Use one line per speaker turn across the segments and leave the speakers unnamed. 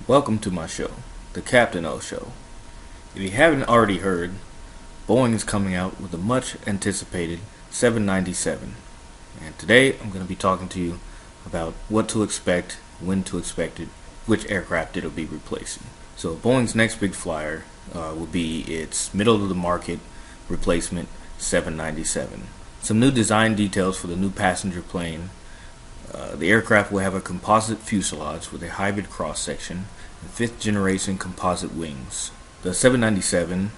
Welcome to my show, The Captain O Show. If you haven't already heard, Boeing is coming out with a much anticipated 797. And today I'm going to be talking to you about what to expect, when to expect it, which aircraft it'll be replacing. So Boeing's next big flyer will be its middle of the market replacement 797. Some new design details for the new passenger plane. The aircraft will have a composite fuselage with a hybrid cross-section and fifth-generation composite wings. The 797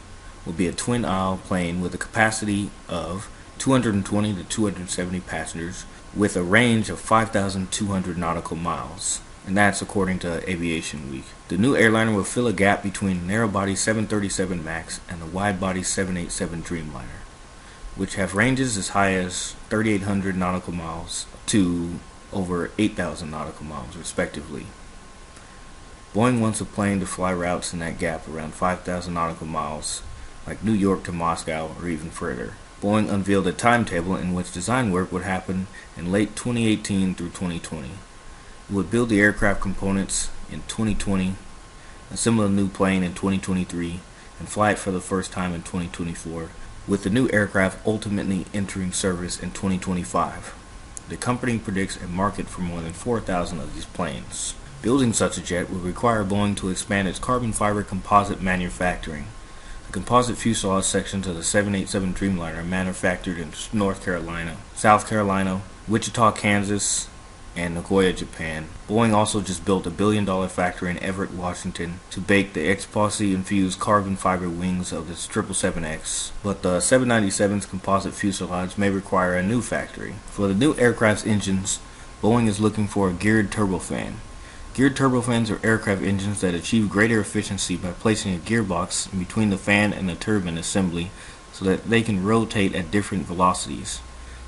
will be a twin-aisle plane with a capacity of 220 to 270 passengers with a range of 5,200 nautical miles, and that's according to Aviation Week. The new airliner will fill a gap between the narrow-body 737 MAX and the wide-body 787 Dreamliner, which have ranges as high as 3,800 nautical miles to over 8,000 nautical miles, respectively. Boeing wants a plane to fly routes in that gap around 5,000 nautical miles, like New York to Moscow or even further. Boeing unveiled a timetable in which design work would happen in late 2018 through 2020. It would build the aircraft components in 2020, assemble a new plane in 2023, and fly it for the first time in 2024, with the new aircraft ultimately entering service in 2025. The company predicts a market for more than 4,000 of these planes. Building such a jet would require Boeing to expand its carbon fiber composite manufacturing. The composite fuselage sections of the 787 Dreamliner are manufactured in North Carolina, South Carolina, Wichita, Kansas, and Nagoya, Japan. Boeing also just built a $1 billion factory in Everett, Washington to bake the epoxy-infused carbon fiber wings of the 777X, but the 797's composite fuselage may require a new factory. For the new aircraft's engines, Boeing is looking for a geared turbofan. Geared turbofans are aircraft engines that achieve greater efficiency by placing a gearbox in between the fan and the turbine assembly so that they can rotate at different velocities.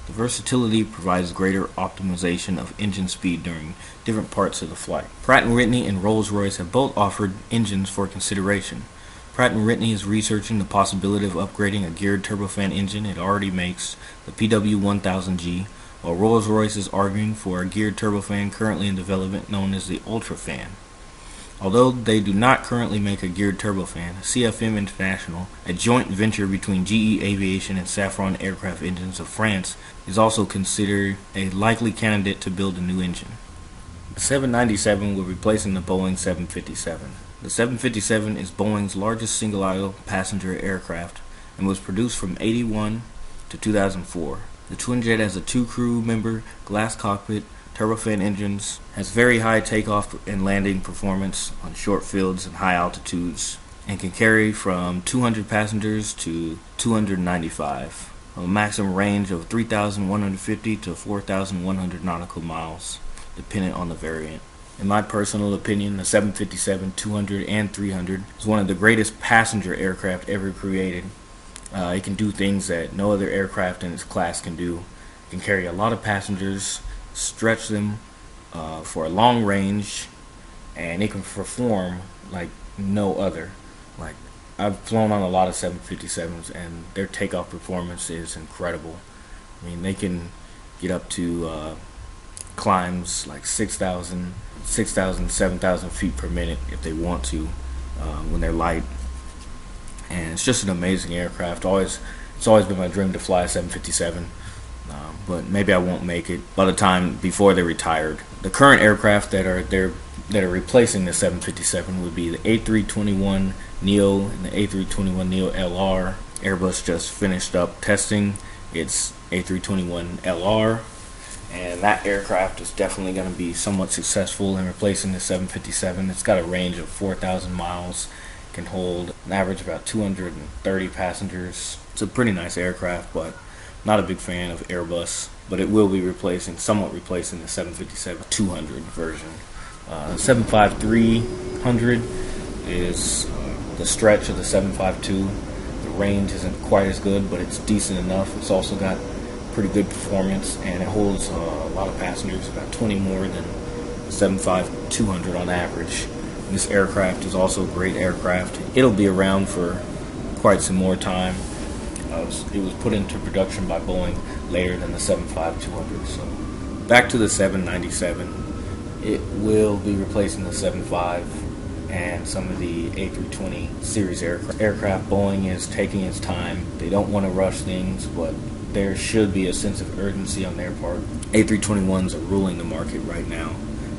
The versatility provides greater optimization of engine speed during different parts of the flight. Pratt & Whitney and Rolls-Royce have both offered engines for consideration. Pratt & Whitney is researching the possibility of upgrading a geared turbofan engine it already makes, the PW1000G, while Rolls-Royce is arguing for a geared turbofan currently in development known as the UltraFan. Although they do not currently make a geared turbofan, CFM International, a joint venture between GE Aviation and Safran Aircraft Engines of France, is also considered a likely candidate to build a new engine. The 797 will replace the Boeing 757. The 757 is Boeing's largest single-aisle passenger aircraft and was produced from 1981 to 2004. The twin jet has a two-crew member, glass cockpit, turbofan engines, has very high takeoff and landing performance on short fields and high altitudes, and can carry from 200 passengers to 295, a maximum range of 3,150 to 4,100 nautical miles, depending on the variant. In my personal opinion, the 757, 200, and 300 is one of the greatest passenger aircraft ever created. It can do things that no other aircraft in its class can do. It can carry a lot of passengers, stretch them for a long range, and it can perform like no other. Like, I've flown on a lot of 757s, and their takeoff performance is incredible. I mean, they can get up to climbs like 6,000, 7,000 feet per minute if they want to when they're light. And it's just an amazing aircraft. It's always been my dream to fly a 757. But maybe I won't make it by the time before they're retired. The current aircraft that are replacing the 757 would be the A321neo and the A321neo LR. Airbus just finished up testing its A321LR, and that aircraft is definitely going to be somewhat successful in replacing the 757. It's got a range of 4,000 miles, can hold an average about 230 passengers. It's a pretty nice aircraft, but not a big fan of Airbus, but it will be somewhat replacing the 757-200 version. 75300 is the stretch of the 752. The range isn't quite as good, but it's decent enough. It's also got pretty good performance, and it holds a lot of passengers, about 20 more than the 75200 on average. This aircraft is also a great aircraft. It'll be around for quite some more time. It was put into production by Boeing later than the 75200. So back to the 797. It will be replacing the 75 and some of the A320 series aircraft. Boeing is taking its time. They don't want to rush things, but there should be a sense of urgency on their part. A321s are ruling the market right now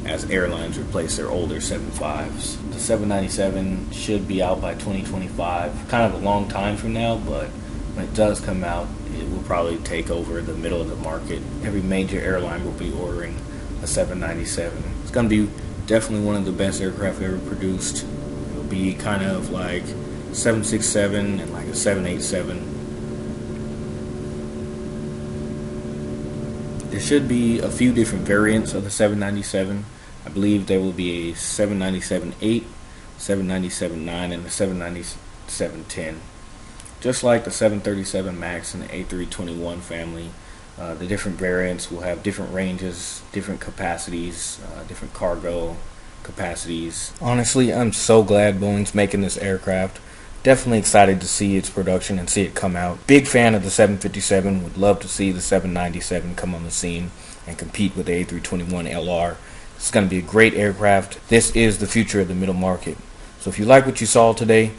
as airlines replace their older 75s. The 797 should be out by 2025, kind of a long time from now, but when it does come out, it will probably take over the middle of the market. Every major airline will be ordering a 797. It's going to be definitely one of the best aircraft ever produced. It'll be kind of like 767 and like a 787. There should be a few different variants of the 797. I believe there will be a 797-8, 797-9, and a 797-10. Just like the 737 MAX and the A321 family, the different variants will have different ranges, different capacities, different cargo capacities. Honestly, I'm so glad Boeing's making this aircraft. Definitely excited to see its production and see it come out. Big fan of the 757. Would love to see the 797 come on the scene and compete with the A321LR. It's going to be a great aircraft. This is the future of the middle market. So if you like what you saw today,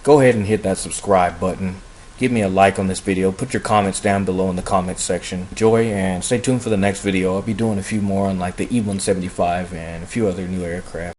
go ahead and hit that subscribe button. Give me a like on this video. Put your comments down below in the comments section. Enjoy and stay tuned for the next video. I'll be doing a few more on like the E175 and a few other new aircraft.